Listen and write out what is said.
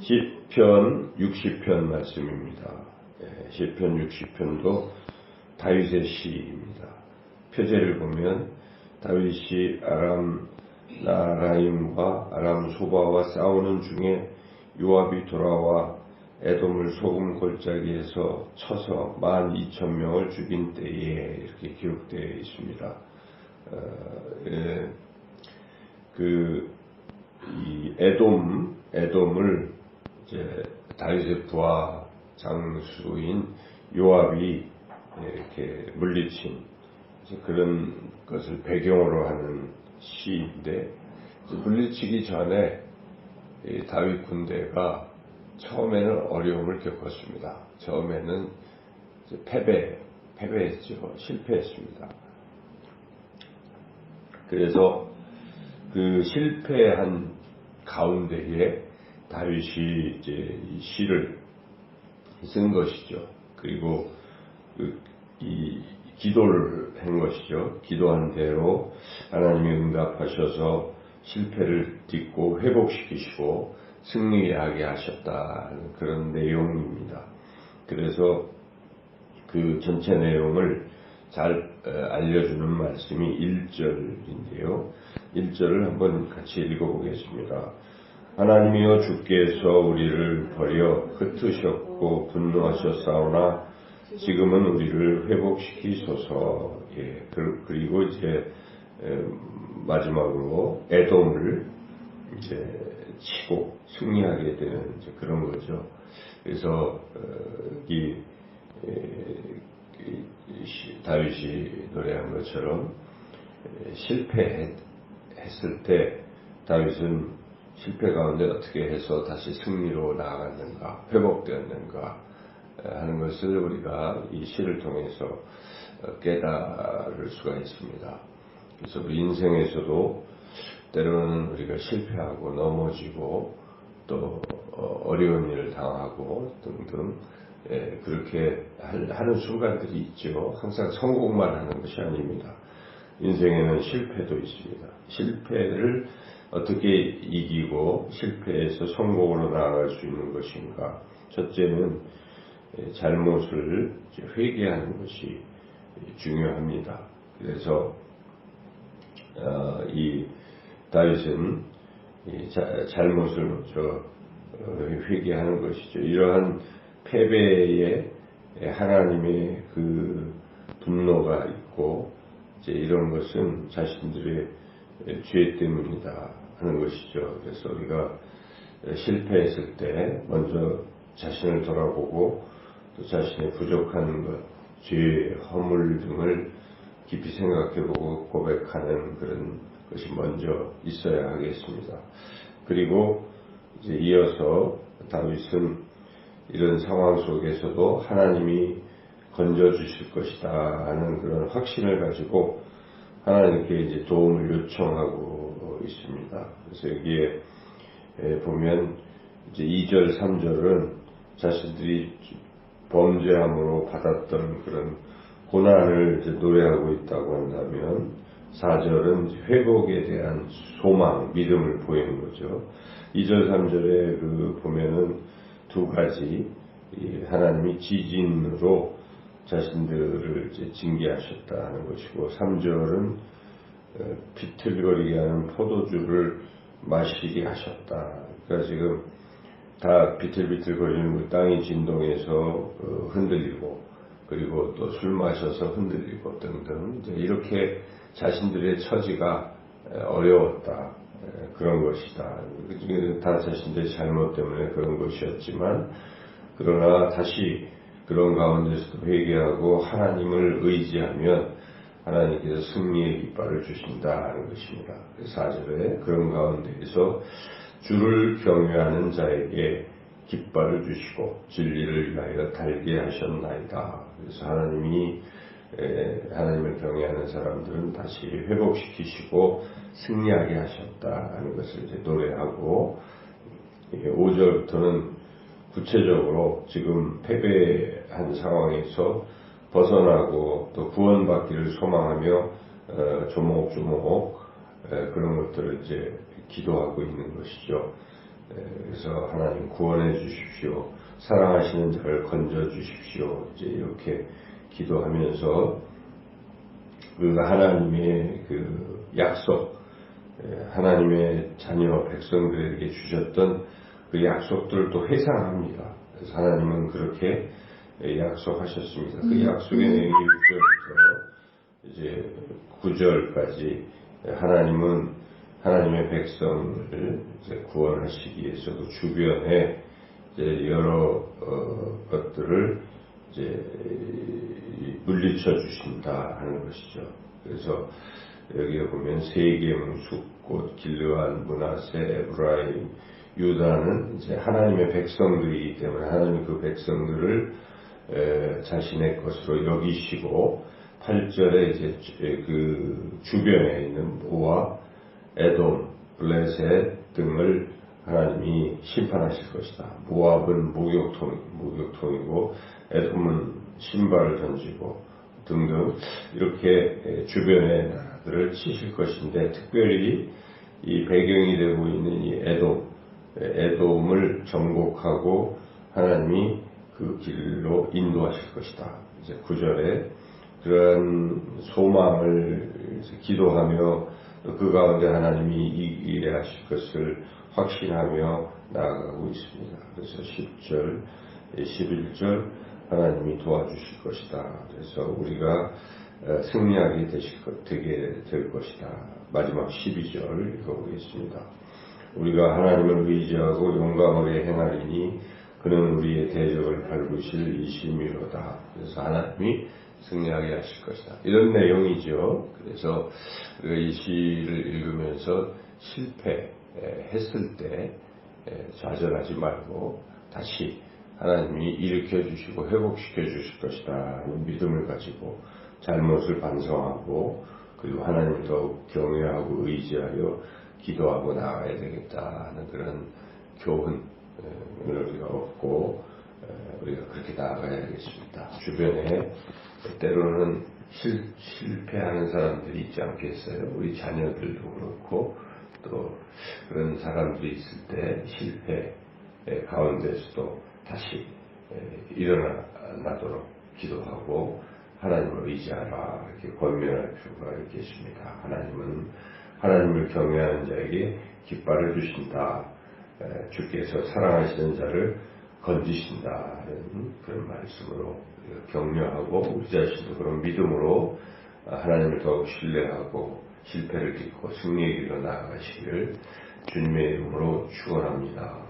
시편 60편 말씀입니다. 시편 60편도 다윗의 시입니다. 표제를 보면 다윗이 아람 나라임과 아람 소바와 싸우는 중에 요압이 돌아와 에돔을 소금 골짜기에서 쳐서 12,000명을 죽인 때에 이렇게 기록되어 있습니다. 이 에돔을 이제 다윗의 부하 장수인 요압이 이렇게 물리친 그런 것을 배경으로 하는 시인데, 물리치기 전에 다윗 군대가 처음에는 어려움을 겪었습니다. 처음에는 패배했죠. 실패했습니다. 그래서 그 실패한 가운데에 다윗이 이제 이 시를 쓴 것이죠. 그리고 이 기도를 한 것이죠. 기도한 대로 하나님이 응답하셔서 실패를 딛고 회복시키시고 승리하게 하셨다는 그런 내용입니다. 그래서 그 전체 내용을 잘 알려주는 말씀이 1절인데요. 1절을 한번 같이 읽어보겠습니다. 하나님이여, 주께서 우리를 버려 흩으셨고 분노하셨사오나 지금은 우리를 회복시키소서. 그리고 이제 마지막으로 에돔을 이제 치고 승리하게 되는 이제 그런 거죠. 그래서 다윗이 노래한 것처럼 실패했을 때 다윗은 실패 가운데 어떻게 해서 다시 승리로 나아갔는가, 회복되었는가 하는 것을 우리가 이 시를 통해서 깨달을 수가 있습니다. 그래서 우리 인생에서도 때로는 우리가 실패하고 넘어지고 또 어려운 일을 당하고 등등 그렇게 하는 순간들이 있죠. 항상 성공만 하는 것이 아닙니다. 인생에는 실패도 있습니다. 실패를 어떻게 이기고 실패해서 성공으로 나아갈 수 있는 것인가. 첫째는 잘못을 회개하는 것이 중요합니다. 그래서 이 다윗은 잘못을 먼저 회개하는 것이죠. 이러한 패배에 하나님의 그 분노가 있고 이제 이런 것은 자신들의 죄 때문이다 하는 것이죠. 그래서 우리가 실패했을 때 먼저 자신을 돌아보고 또 자신의 부족한 것, 죄, 허물 등을 깊이 생각해보고 고백하는 그런 것이 먼저 있어야 하겠습니다. 그리고 이제 이어서 다윗은 이런 상황 속에서도 하나님이 건져주실 것이다 하는 그런 확신을 가지고 하나님께 이제 도움을 요청하고 있습니다. 그래서 여기에 보면 이제 2절, 3절은 자신들이 범죄함으로 받았던 그런 고난을 이제 노래하고 있다고 한다면 4절은 회복에 대한 소망, 믿음을 보이는 거죠. 2절, 3절에 보면은 두 가지, 하나님이 지진으로 자신들을 이제 징계하셨다는 것이고, 3절은 비틀거리게 하는 포도주를 마시게 하셨다. 그러니까 지금 다 비틀비틀거리는 땅이 진동해서 흔들리고, 그리고 또 술 마셔서 흔들리고 등등 이렇게 자신들의 처지가 어려웠다. 그런 것이다. 다 자신들의 잘못 때문에 그런 것이었지만, 그러나 다시 그런 가운데서도 회개하고 하나님을 의지하면 하나님께서 승리의 깃발을 주신다 하는 것입니다. 4절에 그런 가운데에서 주를 경외하는 자에게 깃발을 주시고 진리를 위하여 달게 하셨나이다. 그래서 하나님을 경외하는 사람들은 다시 회복시키시고 승리하게 하셨다 하는 것을 이제 노래하고, 5절부터는 구체적으로 지금 패배한 상황에서 벗어나고 또 구원받기를 소망하며 조목조목 그런 것들을 이제 기도하고 있는 것이죠. 그래서 그래서 하나님 구원해 주십시오. 사랑하시는 자를 건져 주십시오. 이제 이렇게 기도하면서 그 하나님의 그 약속, 하나님의 자녀 백성들에게 주셨던 그 약속들도 회상합니다. 그래서 하나님은 그렇게 약속하셨습니다. 그 약속의 내용이 6절부터 이제 9절까지 하나님은 하나님의 백성을 이제 구원하시기 위해서 그 주변에 이제 여러 것들을 이제 물리쳐 주신다 하는 것이죠. 그래서 여기에 보면 세겜, 숫곳, 길르앗, 므낫세, 에브라임, 유다는 이제 하나님의 백성들이기 때문에 하나님 그 백성들을 자신의 것으로 여기시고 8절에 이제 그 주변에 있는 모압, 에돔, 블레셋 등을 하나님이 심판하실 것이다. 모압은 목욕통이고 에돔은 신발을 던지고 등등 이렇게 주변의 나라들을 치실 것인데 특별히 이 배경이 되고 있는 이 에돔을 정복하고 하나님이 그 길로 인도하실 것이다. 이제 9절에 그런 소망을 기도하며 그 가운데 하나님이 이기게 하실 것을 확신하며 나아가고 있습니다. 그래서 10절, 11절 하나님이 도와주실 것이다. 그래서 우리가 승리하게 되게 될 것이다. 마지막 12절 읽어보겠습니다. 우리가 하나님을 의지하고 용감하게 행하리니 그는 우리의 대적을 밟으실 이심이로다. 그래서 하나님이 승리하게 하실 것이다. 이런 내용이죠. 그래서 우리가 이 시를 읽으면서 실패했을 때 좌절하지 말고 다시 하나님이 일으켜 주시고 회복시켜 주실 것이다 하는 믿음을 가지고 잘못을 반성하고 그리고 하나님을 더욱 경외하고 의지하여 기도하고 나아가야 되겠다 하는 그런 교훈을 우리가 얻고 우리가 그렇게 나아가야겠습니다. 주변에 때로는 실패하는 사람들이 있지 않겠어요? 우리 자녀들도 그렇고 또 그런 사람들이 있을 때 실패 가운데서도 다시 일어나도록 기도하고 하나님을 의지하라 이렇게 권면할 필요가 있겠습니다. 하나님은 하나님을 경외하는 자에게 깃발을 주신다. 주께서 사랑하시는 자를 건지신다 하는 그런 말씀으로 격려하고 우리 자신도 그런 믿음으로 하나님을 더욱 신뢰하고 실패를 딛고 승리의 길로 나아가시길 주님의 이름으로 축원합니다.